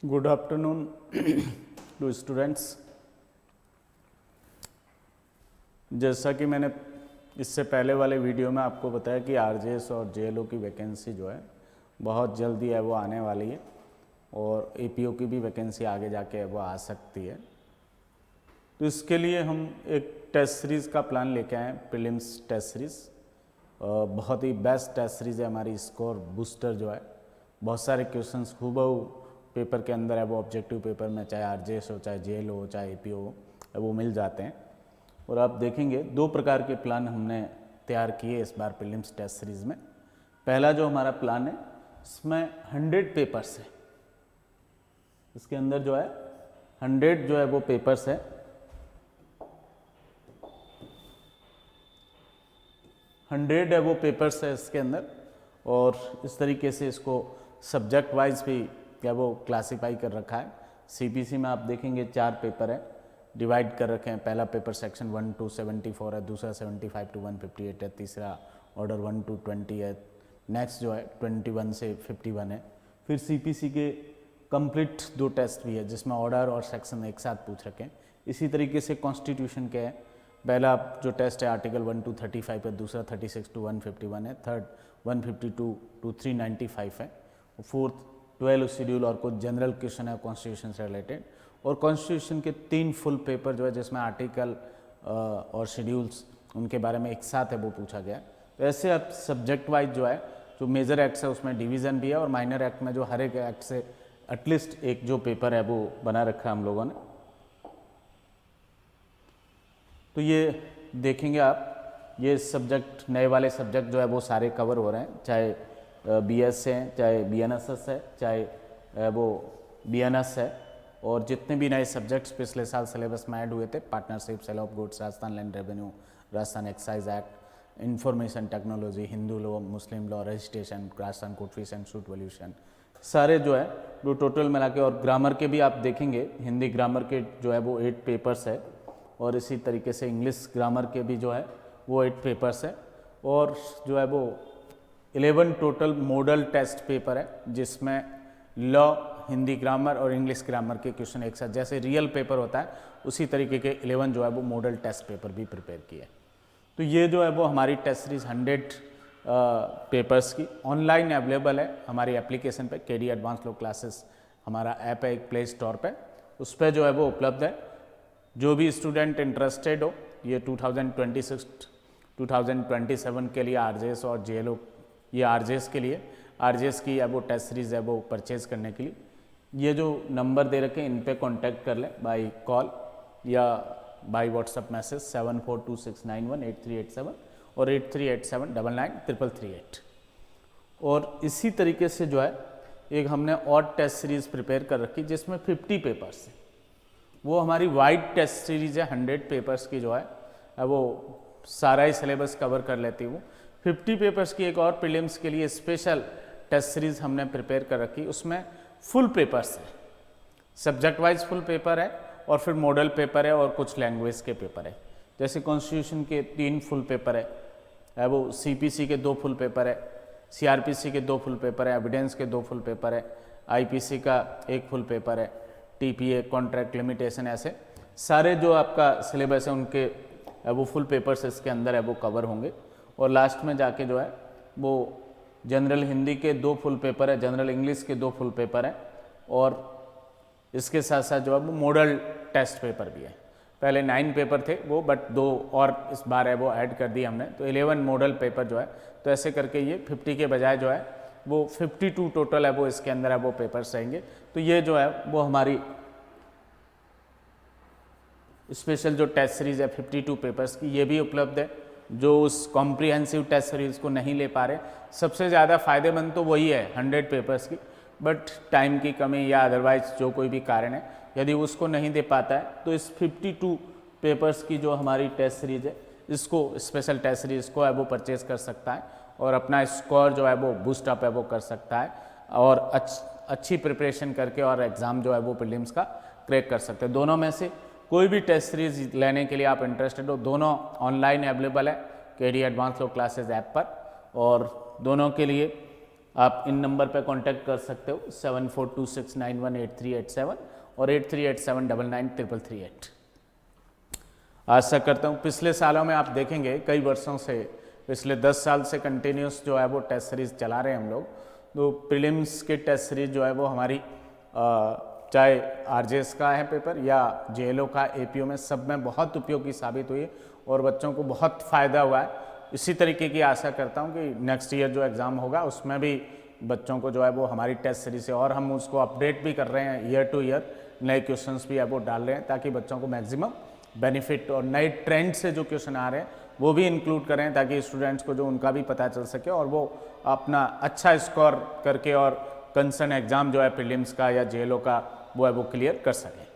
Good afternoon to students. जैसा कि मैंने इससे पहले वाले वीडियो में आपको बताया कि आरजेएस और जेएलओ की वैकेंसी जो है बहुत जल्दी है वो आने वाली है और एपीओ की भी वैकेंसी आगे जाके है वो आ सकती है। तो इसके लिए हम एक टेस्ट सीरीज़ का प्लान लेके आए हैं, प्रीलिम्स टेस्ट सीरीज़। बहुत ही बेस्ट टेस्ट सीरीज़ है हमारी, स्कोर बूस्टर जो है। बहुत सारे क्वेश्चंस हूबहू पेपर के अंदर है वो ऑब्जेक्टिव पेपर में, चाहे आरजेएस हो, चाहे जेएलओ हो, चाहे एपीओ हो, वो मिल जाते हैं। और आप देखेंगे दो प्रकार के प्लान हमने तैयार किए इस बार प्रीलिम्स टेस्ट सीरीज़ में। पहला जो हमारा प्लान है इसमें 100 पेपर्स है, इसके अंदर जो है 100 जो है वो पेपर्स है। 100 है वो पेपर्स है इसके अंदर, और इस तरीके से इसको सब्जेक्ट वाइज भी क्या वो क्लासीफाई कर रखा है। सीपीसी में आप देखेंगे 4 पेपर है, डिवाइड कर रखे हैं। पहला पेपर सेक्शन 1 to 74 है, दूसरा 75 to 158 है, तीसरा ऑर्डर 1 to 20 है, नेक्स्ट जो है 21 से 51 है। फिर सीपीसी के कंप्लीट 2 टेस्ट भी है जिसमें ऑर्डर और सेक्शन एक साथ पूछ रखे हैं। इसी तरीके से कॉन्स्टिट्यूशन के है, पहला जो टेस्ट है आर्टिकल 1 to 35 है, दूसरा 36 to 151 है, थर्ड 152 to 395 है, फोर्थ 12 शेड्यूल और कुछ जनरल क्वेश्चन है कॉन्स्टिट्यूशन से रिलेटेड। और कॉन्स्टिट्यूशन के 3 फुल पेपर जो है जिसमें आर्टिकल और शेड्यूल्स उनके बारे में एक साथ है वो पूछा गया है। तो ऐसे अब सब्जेक्ट वाइज जो है, जो मेजर एक्ट्स है उसमें डिवीज़न भी है, और माइनर एक्ट में जो हर एक एक्ट से एटलीस्ट एक जो पेपर है वो बना रखा है हम लोगों ने। तो ये देखेंगे आप, ये सब्जेक्ट नए वाले सब्जेक्ट जो है वो सारे कवर हो रहे हैं, चाहे बीएस है, चाहे बीएनएसएस है, चाहे वो बीएनएस है, और जितने भी नए सब्जेक्ट्स पिछले साल सिलेबस में ऐड हुए थे, partnership, sale of goods, Rajasthan land revenue, Rajasthan excise act, information technology, Hindu law, Muslim law, registration, Rajasthan court fees and suit valuation, सारे जो है वो टोटल मिला के। और ग्रामर के भी आप देखेंगे, हिंदी ग्रामर के जो है वो 8 पेपर्स है, और इसी तरीके से इंग्लिश ग्रामर के भी जो है वो 8 पेपर्स है, और जो है वो 11 टोटल मॉडल टेस्ट पेपर है जिसमें लॉ, हिंदी ग्रामर और इंग्लिश ग्रामर के क्वेश्चन एक साथ, जैसे रियल पेपर होता है उसी तरीके के 11 जो है वो मॉडल टेस्ट पेपर भी प्रिपेयर किए। तो ये जो है वो हमारी टेस्ट सीरीज 100 पेपर्स की ऑनलाइन अवेलेबल है हमारी एप्लीकेशन पे। केडी एडवांस लॉ क्लासेस हमारा ऐप है एक प्ले स्टोर पे, उस पर जो है वो उपलब्ध है। जो भी स्टूडेंट इंटरेस्टेड हो, ये 2026-2027 के लिए आरजेएस और जेएलओ, ये आरजेएस के लिए, आरजेएस की है वो टेस्ट सीरीज़ है वो परचेज़ करने के लिए ये जो नंबर दे रखे हैं इन पे कांटेक्ट कर लें बाय कॉल या बाय व्हाट्सएप मैसेज 7426918387 और 8387993338। और इसी तरीके से जो है एक हमने और टेस्ट सीरीज़ प्रिपेयर कर रखी जिसमें 50 पेपर्स हैं, वो हमारी वाइड टेस्ट सीरीज़ है 100 पेपर्स की, जो है वो सारा ही सिलेबस कवर कर लेती हूँ। 50 पेपर्स की एक और प्रीलिम्स के लिए स्पेशल टेस्ट सीरीज़ हमने प्रिपेयर कर रखी, उसमें फुल पेपर्स है, सब्जेक्ट वाइज फुल पेपर है, और फिर मॉडल पेपर है और कुछ लैंग्वेज के पेपर है। जैसे कॉन्स्टिट्यूशन के 3 फुल पेपर है वो, सीपीसी के 2 फुल पेपर है, सीआरपीसी के 2 फुल पेपर है, एविडेंस के 2 फुल पेपर है, आईपीसी का 1 फुल पेपर है, टीपीए, कॉन्ट्रैक्ट लिमिटेशन, ऐसे सारे जो आपका सिलेबस है उनके वो फुल पेपर्स इसके अंदर है वो कवर होंगे। और लास्ट में जाके जो है वो जनरल हिंदी के 2 फुल पेपर है, जनरल इंग्लिश के 2 फुल पेपर है, और इसके साथ साथ जो है वो मॉडल टेस्ट पेपर भी है। पहले 9 पेपर थे वो, बट 2 और इस बार है वो ऐड कर दिए हमने, तो 11 मॉडल पेपर जो है। तो ऐसे करके ये 50 के बजाय जो है वो 52 टोटल है वो इसके अंदर है वो पेपर्स रहेंगे। तो ये जो है वो हमारी स्पेशल जो टेस्ट सीरीज़ है 52 पेपर्स की, ये भी उपलब्ध है। जो उस कॉम्प्रिहेंसिव टेस्ट सीरीज़ को नहीं ले पा रहे, सबसे ज़्यादा फ़ायदेमंद तो वही है 100 पेपर्स की, बट टाइम की कमी या अदरवाइज जो कोई भी कारण है यदि उसको नहीं दे पाता है, तो इस 52 पेपर्स की जो हमारी टेस्ट सीरीज़ है, इसको स्पेशल टेस्ट सीरीज़ को है वो परचेज़ कर सकता है और अपना स्कोर जो है वो बूस्ट अप है वो कर सकता है, और अच्छी प्रिपरेशन करके और एग्ज़ाम जो है वो प्रीलिम्स का क्रैक कर सकते हैं। दोनों में से कोई भी टेस्ट सीरीज लेने के लिए आप इंटरेस्टेड हो, दोनों ऑनलाइन अवेलेबल है KD advance law classes app पर, और दोनों के लिए आप इन नंबर पे कांटेक्ट कर सकते हो 7426918387 और 8387993338। आशा करता हूँ पिछले सालों में आप देखेंगे कई वर्षों से, पिछले 10 साल से कंटिन्यूस जो है वो टेस्ट सीरीज चला रहे हैं हम लोग। तो प्रीलिम्स के टेस्ट सीरीज जो है वो हमारी चाहे आरजेएस का है पेपर या जेएलओ का, एपीओ में, सब में बहुत उपयोगी साबित हुई और बच्चों को बहुत फ़ायदा हुआ है। इसी तरीके की आशा करता हूँ कि नेक्स्ट ईयर जो एग्ज़ाम होगा उसमें भी बच्चों को जो है वो हमारी टेस्ट सीरीज से, और हम उसको अपडेट भी कर रहे हैं, ईयर टू ईयर नए क्वेश्चंस भी है वो डाल रहे हैं ताकि बच्चों को मैक्सिमम बेनिफिट और नए ट्रेंड से जो क्वेश्चन आ रहे हैं वो भी इंक्लूड करें ताकि स्टूडेंट्स को जो उनका भी पता चल सके और वो अपना अच्छा स्कोर करके और कंसर्न एग्ज़ाम जो है प्रीलिम्स का या जेएलओ का वो है वो क्लियर कर सकें।